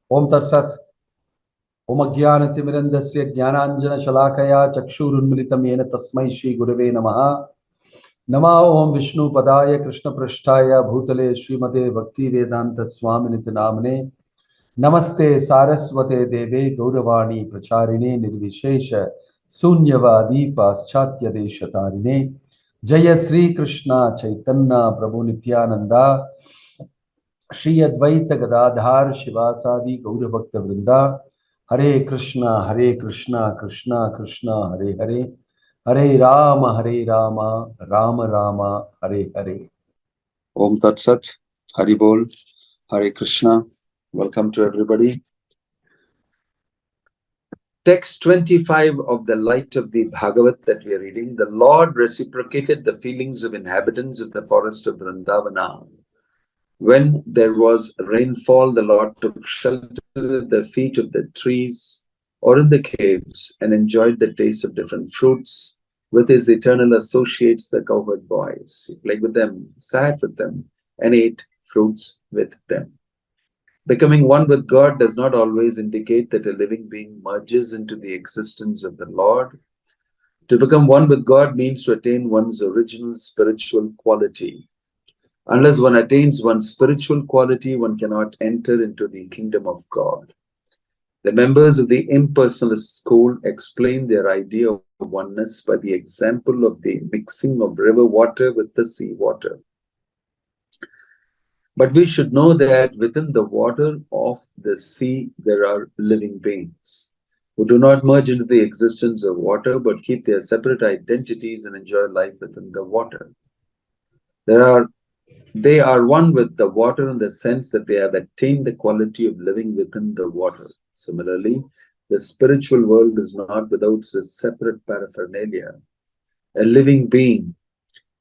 Om Tat Sat. Om Ajnanatimirandasya Jnananjana Shalakaya Chakshurunmilitam Yena Tasmai Shri Gurave Namaha. Nama Om Vishnu Padaya Krishna Prashtaya Bhutale Srimate Bhakti Vedanta Swami Nitinamne. Namaste Saraswate Deve Gauravani Pracharine Nirvishesha Sunyavadi Paschatya Deshatarine. Jaya Sri Krishna Chaitanya Prabhu Nityananda Shri Advaita Gadadhar Shivasadi Gaura Bhakta Vrinda. Hare Krishna, Krishna Krishna, Hare Hare. Hare Rama, Rama Rama, Hare Hare. Om Tat Sat, Hari Bol, Hare Krishna. Welcome to everybody. Text 25 of the Light of the Bhagavata that we are reading. The Lord reciprocated the feelings of inhabitants of the forest of Vrindavana. When there was rainfall, the Lord took shelter at the feet of the trees or in the caves and enjoyed the taste of different fruits with his eternal associates, the cowherd boys. He played with them, sat with them, and ate fruits with them. Becoming one with God does not always indicate that a living being merges into the existence of the Lord. To become one with God means to attain one's original spiritual quality. Unless one attains one's spiritual quality, one cannot enter into the kingdom of God. The members of the impersonalist school explain their idea of oneness by the example of the mixing of river water with the sea water. But we should know that within the water of the sea, there are living beings who do not merge into the existence of water, but keep their separate identities and enjoy life within the water. They are one with the water in the sense that they have attained the quality of living within the water. Similarly, the spiritual world is not without its separate paraphernalia. A living being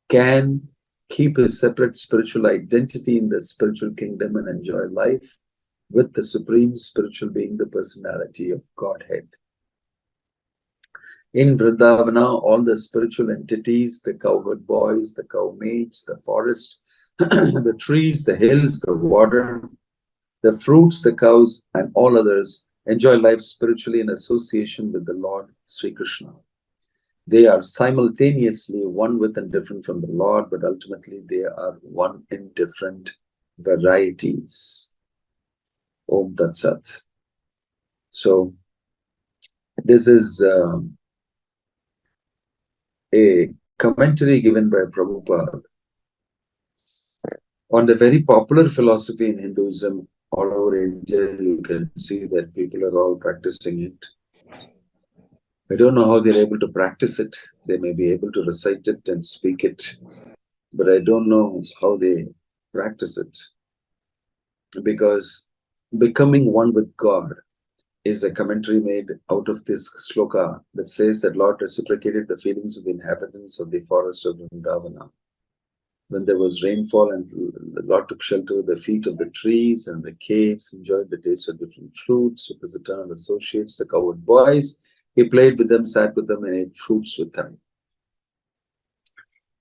can keep his separate spiritual identity in the spiritual kingdom and enjoy life with the supreme spiritual being, the personality of Godhead. In Vrindavana, all the spiritual entities, the cowherd boys, the cow maids, the forest, the trees, the hills, the water, the fruits, the cows, and all others enjoy life spiritually in association with the Lord Sri Krishna. They are simultaneously one with and different from the Lord, but ultimately they are one in different varieties. Om Tat Sat. So, this is a commentary given by Prabhupada on the very popular philosophy in Hinduism all over India. You can see that people are all practicing it. I don't know how they're able to practice it. They may be able to recite it and speak it, but I don't know how they practice it. Because becoming one with God is a commentary made out of this sloka that says that Lord reciprocated the feelings of the inhabitants of the forest of Vrindavana. When there was rainfall and the Lord took shelter at the feet of the trees and the caves, enjoyed the taste of different fruits with his eternal associates, the cowherd boys. He played with them, sat with them, and ate fruits with them.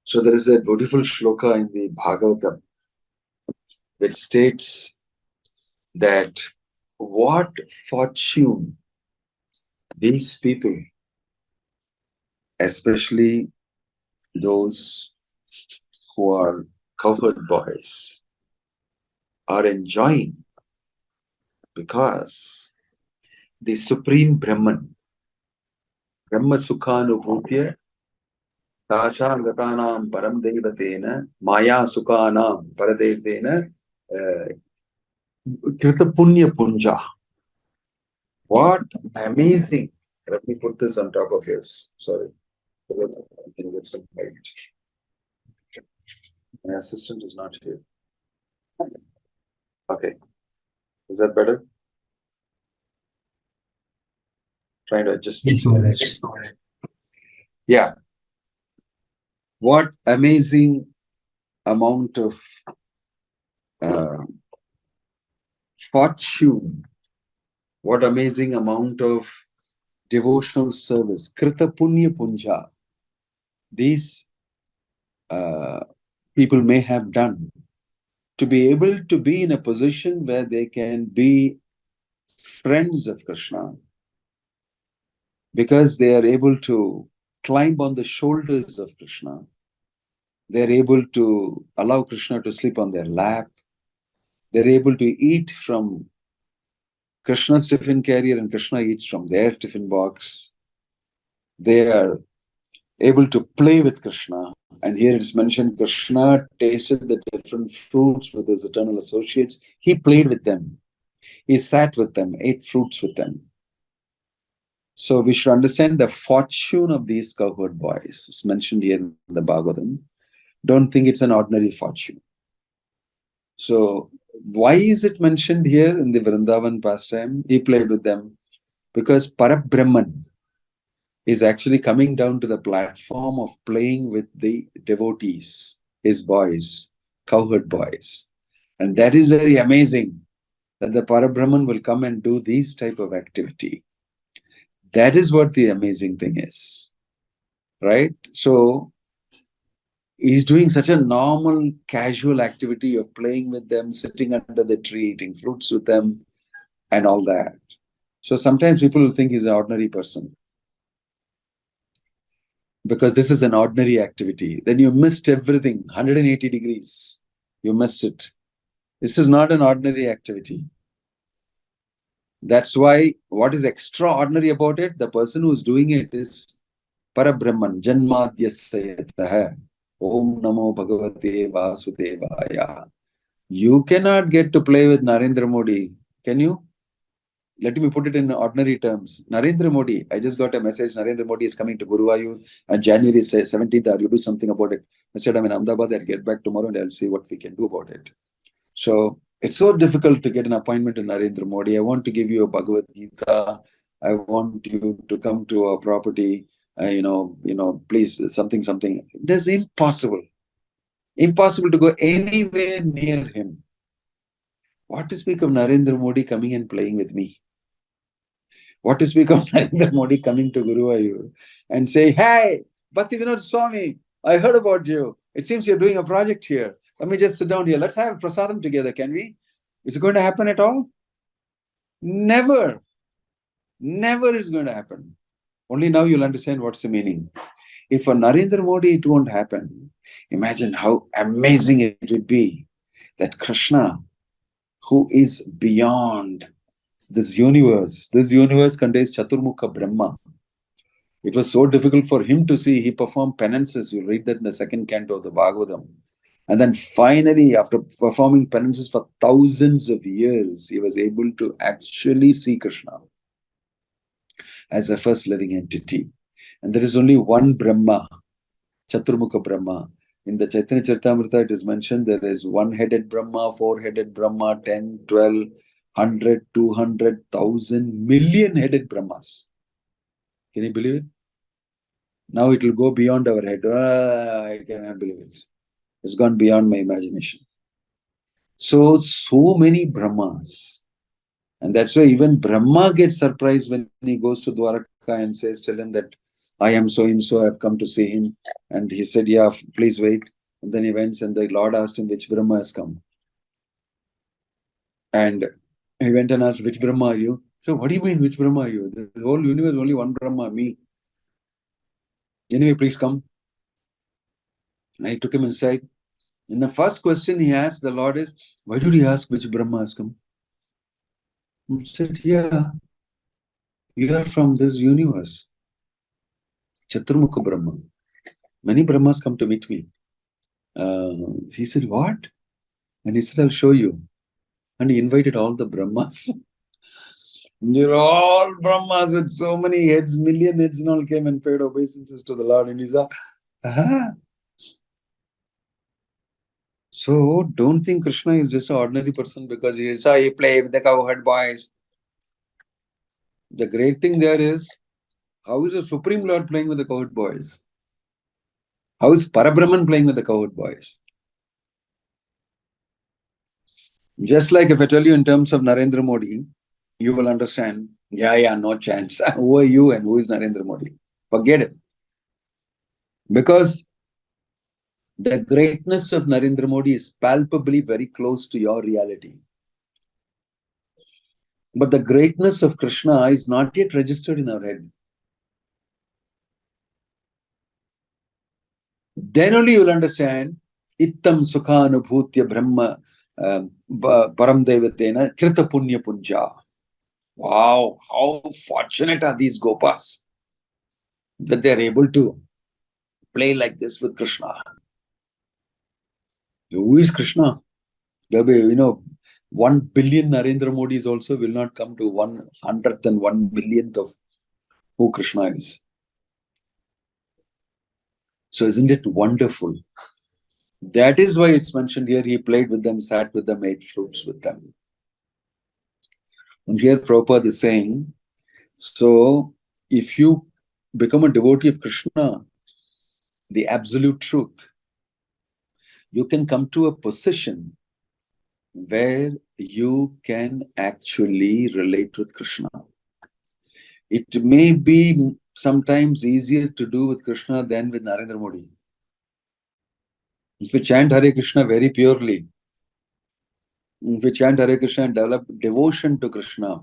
So there is a beautiful shloka in the Bhāgavata that states that what fortune these people, especially those who are cowherd boys, are enjoying, because the Supreme Brahman, Brahma Sukhanubhutya Tashangatanam Param Devatena Maya Sukhanam Paradevena Krita Punya Punja. What amazing! Let me put this on top of yours. Sorry. I can get some light. My assistant is not here. Okay. Is that better? Trying to adjust. Yes, yeah. What amazing amount of fortune, what amazing amount of devotional service, Krita Punya Punja, these people may have done to be able to be in a position where they can be friends of Krishna, because they are able to climb on the shoulders of Krishna. They're able to allow Krishna to sleep on their lap. They're able to eat from Krishna's tiffin carrier and Krishna eats from their tiffin box. They are able to play with Krishna. And here it's mentioned Krishna tasted the different fruits with his eternal associates. He played with them. He sat with them, ate fruits with them. So we should understand the fortune of these cowherd boys. It's mentioned here in the Bhagavatam. Don't think it's an ordinary fortune. So why is it mentioned here in the Vrindavan pastime? He played with them because Parabrahman is actually coming down to the platform of playing with the devotees, his boys, cowherd boys. And that is very amazing, that the Parabrahman will come and do these type of activity. That is what the amazing thing is, right? So he's doing such a normal, casual activity of playing with them, sitting under the tree, eating fruits with them, and all that. So sometimes people will think he's an ordinary person, because this is an ordinary activity. Then you missed everything, 180 degrees. You missed it. This is not an ordinary activity. That's why what is extraordinary about it, the person who is doing it is Parabrahman, Janmadhyasayataha, Om Namo Bhagavate Vasudevaya. You cannot get to play with Narendra Modi, can you? Let me put it in ordinary terms. Narendra Modi, I just got a message, Narendra Modi is coming to Guruvayur on January 17th. Are you do something about it? I said, I'm in Ahmedabad, I'll get back tomorrow and I'll see what we can do about it. So it's so difficult to get an appointment to Narendra Modi. I want to give you a Bhagavad Gita. I want you to come to our property. Please, something. It is impossible. Impossible to go anywhere near him. What to speak of Narendra Modi coming and playing with me? What to speak of Narendra Modi coming to Guruvayur and say, hey, Bhakti Vinod Swami, I heard about you. It seems you're doing a project here. Let me just sit down here. Let's have prasadam together, can we? Is it going to happen at all? Never. Never is going to happen. Only now you'll understand what's the meaning. If for Narendra Modi it won't happen, imagine how amazing it would be that Krishna, who is beyond this universe contains Chaturmukha Brahma. It was so difficult for him to see. He performed penances. You'll read that in the second canto of the Bhagavatam. And then finally, after performing penances for thousands of years, he was able to actually see Krishna as a first living entity. And there is only one Brahma, Chaturmukha Brahma. In the Chaitanya Charitamrita, it is mentioned there is one-headed Brahma, four-headed Brahma, 10, 12, 100, 200, 1,000, million-headed Brahmas. Can you believe it? Now it will go beyond our head. I cannot believe it. It's gone beyond my imagination. So many Brahmas. And that's why even Brahma gets surprised when he goes to Dwaraka and tell him that I am so and so, I've come to see him. And he said, yeah, please wait. And then he went and the Lord asked him which Brahma has come. And he went and asked, which Brahma are you? So what do you mean, which Brahma are you? The whole universe, only one Brahma, me. Anyway, please come. And he took him inside. And the first question he asked the Lord is, why did he ask which Brahma has come? He said, yeah, you are from this universe. Chaturmukha Brahma. Many Brahmas come to meet me. He said, what? And he said, I'll show you. And he invited all the Brahmas. They're all Brahmas with so many heads, million heads, and all came and paid obeisances to the Lord. And he said, So don't think Krishna is just an ordinary person because he play with the cowherd boys. The great thing there is, how is the Supreme Lord playing with the cowherd boys? How is Parabrahman playing with the cowherd boys? Just like if I tell you in terms of Narendra Modi, you will understand, no chance. Who are you and who is Narendra Modi? Forget it. Because the greatness of Narendra Modi is palpably very close to your reality. But the greatness of Krishna is not yet registered in our head. Then only you will understand Ittam Sukhanubhutya Brahma Param Devatena Krita Punya Punja. Wow, how fortunate are these gopas that they are able to play like this with Krishna. Who is Krishna? There will be, 1 billion Narendra Modis also will not come to 100th and 1 millionth of who Krishna is. So isn't it wonderful? That is why it's mentioned here, he played with them, sat with them, ate fruits with them. And here Prabhupada is saying, so if you become a devotee of Krishna, the absolute truth, you can come to a position where you can actually relate with Krishna. It may be sometimes easier to do with Krishna than with Narendra Modi. If you chant Hare Krishna very purely, if you chant Hare Krishna and develop devotion to Krishna,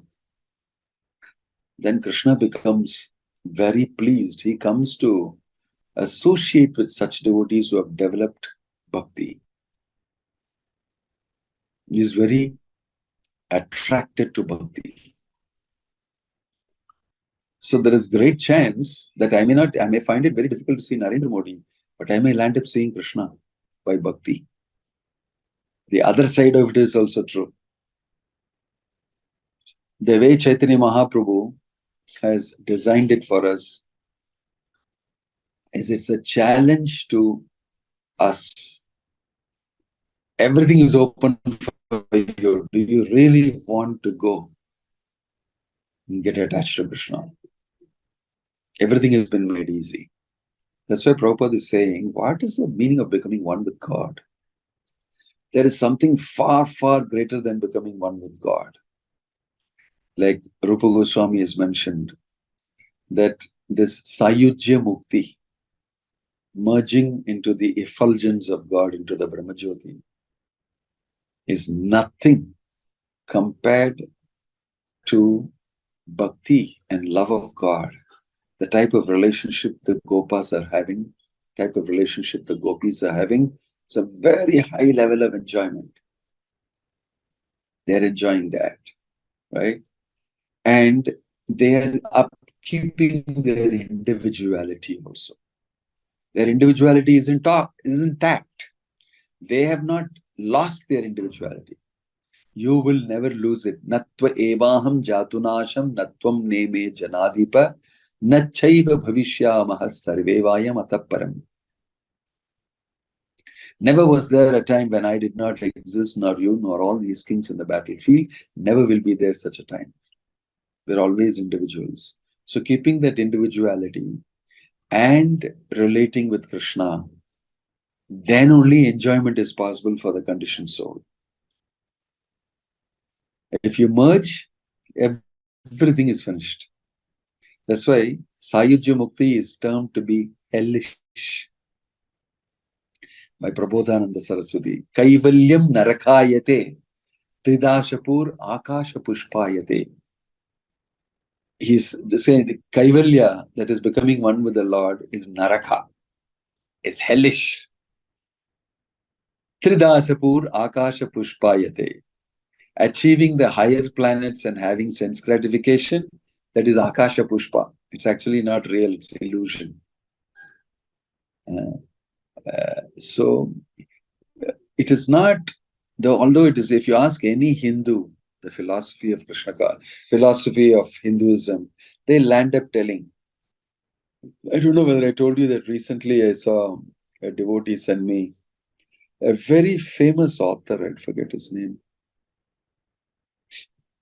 then Krishna becomes very pleased. He comes to associate with such devotees who have developed bhakti. He is very attracted to bhakti. So there is great chance that I may find it very difficult to see Narendra Modi, but I may land up seeing Krishna by bhakti. The other side of it is also true. The way Chaitanya Mahaprabhu has designed it for us is it's a challenge to us. Everything is open for you. Do you really want to go and get attached to Krishna? Everything has been made easy. That's why Prabhupada is saying, what is the meaning of becoming one with God? There is something far, far greater than becoming one with God. Like Rupa Goswami has mentioned, that this Sayujya Mukti, merging into the effulgence of God, into the Brahmajyoti, is nothing compared to bhakti and love of God. The type of relationship the gopas are having, type of relationship the gopis are having, it's a very high level of enjoyment. They're enjoying that, right? And they are upkeeping their individuality also. Their individuality is intact. They have not lost their individuality. You will never lose it. Natva evaham jatunasham natvam neme janadhipa nachaiva bhavishyamaha sarvevayam ataparam. Never was there a time when I did not exist, nor you, nor all these kings in the battlefield. Never will be there such a time. We're always individuals. So keeping that individuality and relating with Krishna, then only enjoyment is possible for the conditioned soul. If you merge, everything is finished. That's why Sayujya Mukti is termed to be hellish by Prabodhananda Saraswati. Kaivalyam narakayate tridashapur akasha pushpayate. He's saying the Kaivalya, that is becoming one with the Lord, is naraka, is hellish. Tridashapur akasha pushpayate. Achieving the higher planets and having sense gratification, that is akasha pushpa. It's actually not real, it's illusion. So it is not, although it is, if you ask any Hindu, the philosophy of Krishna, philosophy of Hinduism, they land up telling. I don't know whether I told you that recently I saw a devotee send me a very famous author, I forget his name.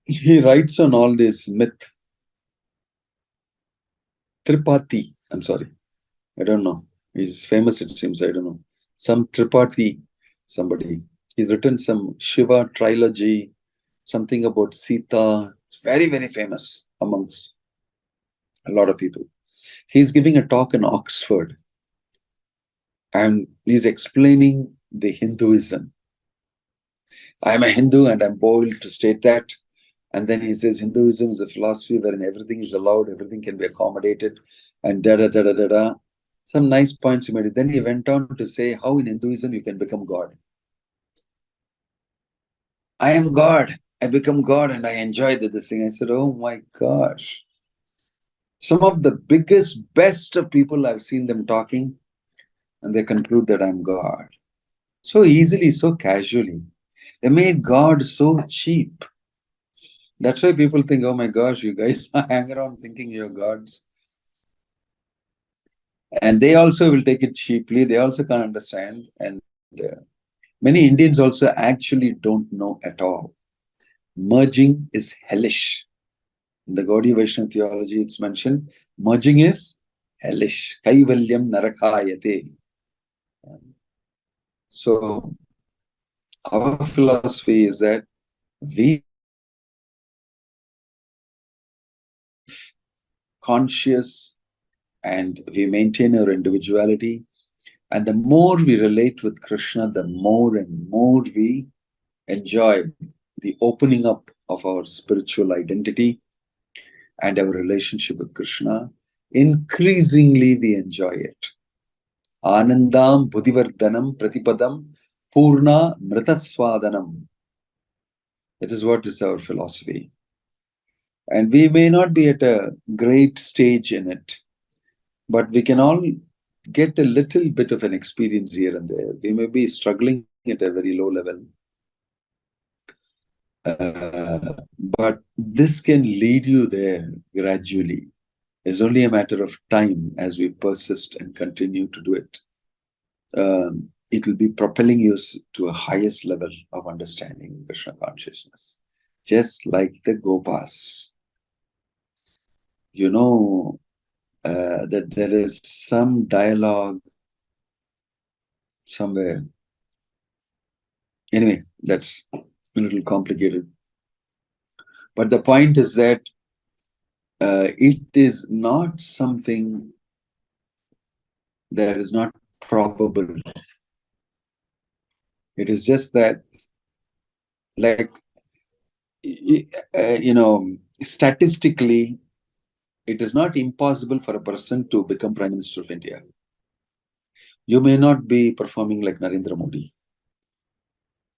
He writes on all this myth. Tripathi, I'm sorry. I don't know. He's famous, it seems. I don't know. Some Tripathi, somebody. He's written some Shiva trilogy, something about Sita. It's very, very famous amongst a lot of people. He's giving a talk in Oxford. And he's explaining the Hinduism. I am a Hindu and I'm bold to state that And then he says Hinduism is a philosophy wherein everything is allowed, everything can be accommodated, and da da da da da da. Some nice points he made. Then he went on to say how in Hinduism you can become God. I am God. I become God and I enjoyed this thing. I said, oh my gosh. Some of the biggest, best of people, I've seen them talking and they conclude that I'm God. So easily, so casually. They made God so cheap. That's why people think, oh my gosh, you guys hang around thinking you're gods. And they also will take it cheaply. They also can't understand. And many Indians also actually don't know at all. Merging is hellish. In the Gaudiya Vaishnava theology, it's mentioned, merging is hellish. Kaivalyam narakayate. So, our philosophy is that we conscious and we maintain our individuality. And the more we relate with Krishna, the more and more we enjoy the opening up of our spiritual identity and our relationship with Krishna. Increasingly, we enjoy it. Anandam Buddhivardhanam Pratipadam Purna Mritaswadanam. That is what is our philosophy. And we may not be at a great stage in it, but we can all get a little bit of an experience here and there. We may be struggling at a very low level. But this can lead you there gradually. It's only a matter of time as we persist and continue to do it. It will be propelling you to a highest level of understanding Krishna consciousness. Just like the Gopas. You know that there is some dialogue somewhere. Anyway, that's a little complicated. But the point is that it is not something that is not probable. It is just that, like, statistically, it is not impossible for a person to become Prime Minister of India. You may not be performing like Narendra Modi,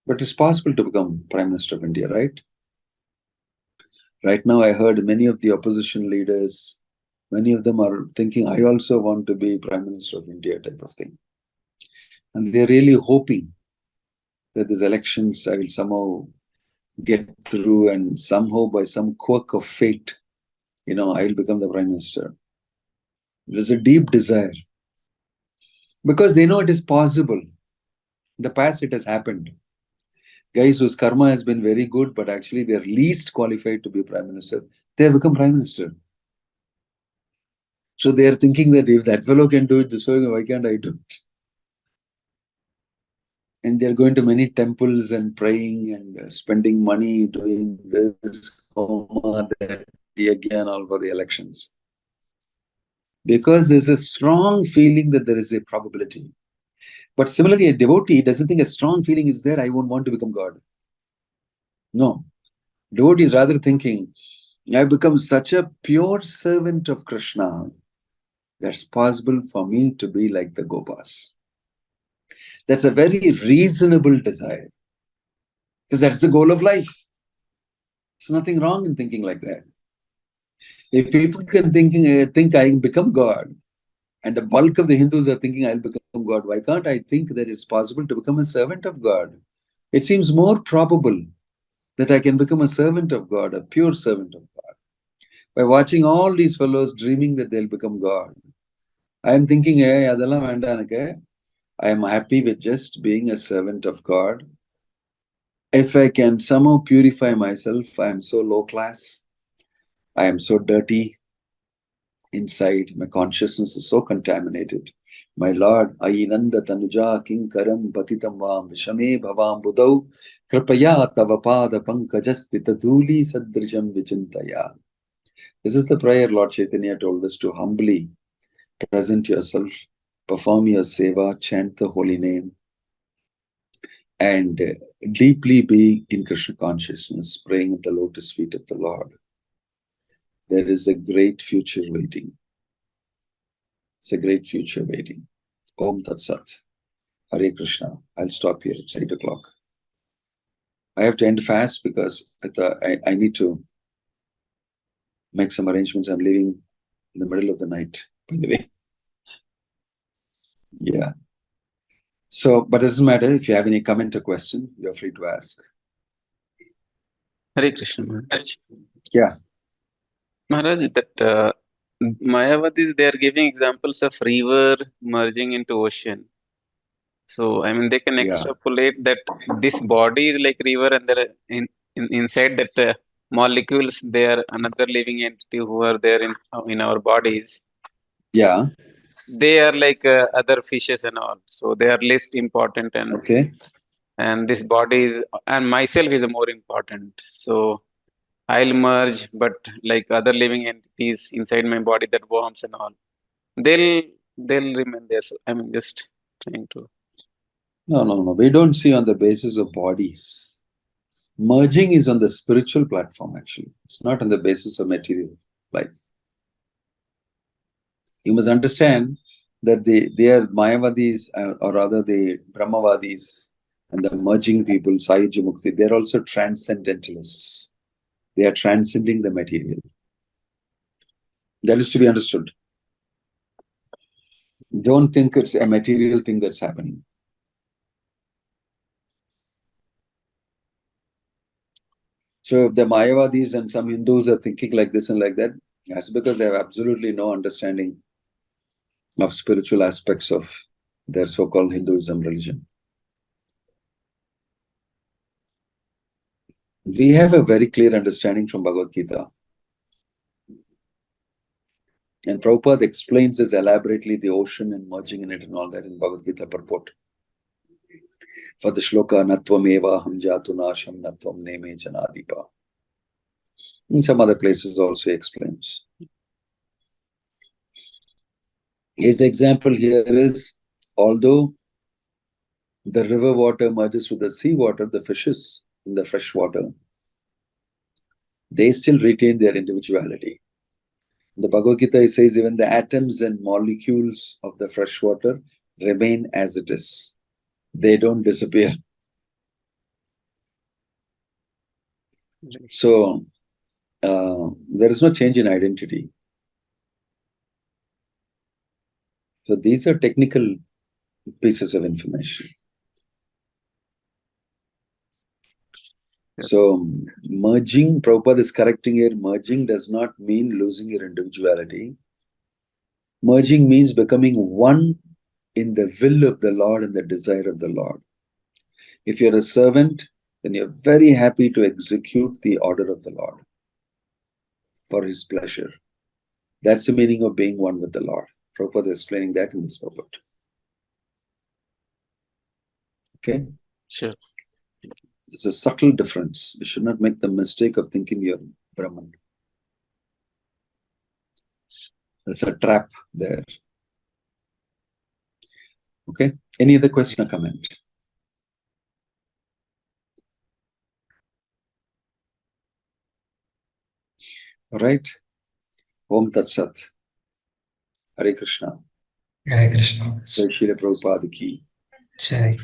but it's possible to become Prime Minister of India, right? Right now, I heard many of the opposition leaders, many of them are thinking, I also want to be Prime Minister of India type of thing. And they're really hoping that these elections I will somehow get through and somehow by some quirk of fate, I will become the Prime Minister. It was a deep desire. Because they know it is possible. In the past, it has happened. Guys whose karma has been very good, but actually they're least qualified to be Prime Minister, they have become Prime Minister. So they're thinking that if that fellow can do it this way, why can't I do it? And they're going to many temples and praying and spending money doing this, that, again, all for the elections. Because there's a strong feeling that there is a probability. But similarly, a devotee doesn't think a strong feeling is there, I won't want to become God. No. Devotee is rather thinking, I've become such a pure servant of Krishna that's possible for me to be like the Gopas. That's a very reasonable desire. Because that's the goal of life. There's nothing wrong in thinking like that. If people can think I can become God, and the bulk of the Hindus are thinking I'll become God, why can't I think that it's possible to become a servant of God? It seems more probable that I can become a servant of God, a pure servant of God. By watching all these fellows dreaming that they'll become God, I am thinking, hey, I am happy with just being a servant of God. If I can somehow purify myself, I am so low class, I am so dirty inside, my consciousness is so contaminated. My Lord, Ainanda Tanuja Kinkaram Patitam Vam Vishame Bhavam Budau Kripaya Tavapada Pankajastita Dhuli Sadrijam Vichintaya. This is the prayer Lord Chaitanya told us, to humbly present yourself, perform your seva, chant the holy name, and deeply be in Krishna consciousness, praying at the lotus feet of the Lord, there is a great future waiting. It's a great future waiting. Om Tat Sat. Hare Krishna. I'll stop here. It's 8 o'clock. I have to end fast because I need to make some arrangements. I'm leaving in the middle of the night, by the way. Yeah. So, but it doesn't matter. If you have any comment or question, you're free to ask. Hare Krishna Maharaj. Yeah. Maharaj, that Mayavadis, they are giving examples of river merging into ocean. So, I mean, they can extrapolate that this body is like river, and there are inside that molecules, they are another living entity who are there in our bodies. Yeah. They are like other fishes and all. So, they are less important, and this body is, and myself is more important. So, I'll merge, but like other living entities inside my body, that worms and all, they'll remain there. So, I mean, just trying to. No. We don't see on the basis of bodies. Merging is on the spiritual platform, actually. It's not on the basis of material life. You must understand that they are Mayavadis, or rather the Brahmavadis, and the merging people, Sayuja Mukti, they're also transcendentalists. They are transcending the material. That is to be understood. Don't think it's a material thing that's happening. So if the Mayavadis and some Hindus are thinking like this and like that, that's because they have absolutely no understanding of spiritual aspects of their so-called Hinduism religion. We have a very clear understanding from Bhagavad Gita. And Prabhupada explains this elaborately, the ocean and merging in it and all that in Bhagavad Gita purport. For the shloka, Natvam eva ham jatu nasham natvam neme janadipa. In some other places also he explains. His example here is, although the river water merges with the sea water, the fishes in the fresh water, they still retain their individuality. The Bhagavad Gita says even the atoms and molecules of the fresh water remain as it is. They don't disappear. So, there is no change in identity. So, these are technical pieces of information. So, merging, Prabhupada is correcting here, merging does not mean losing your individuality. Merging means becoming one in the will of the Lord and the desire of the Lord. If you're a servant, then you're very happy to execute the order of the Lord for His pleasure. That's the meaning of being one with the Lord. Prabhupada is explaining that in this purport. Okay? Sure. There's a subtle difference. You should not make the mistake of thinking you're Brahman. There's a trap there. Okay? Any other question or comment? All right. Om Tat Sat. Hare Krishna. Hare Krishna. Jai Shri Prabhupada ki. Jai.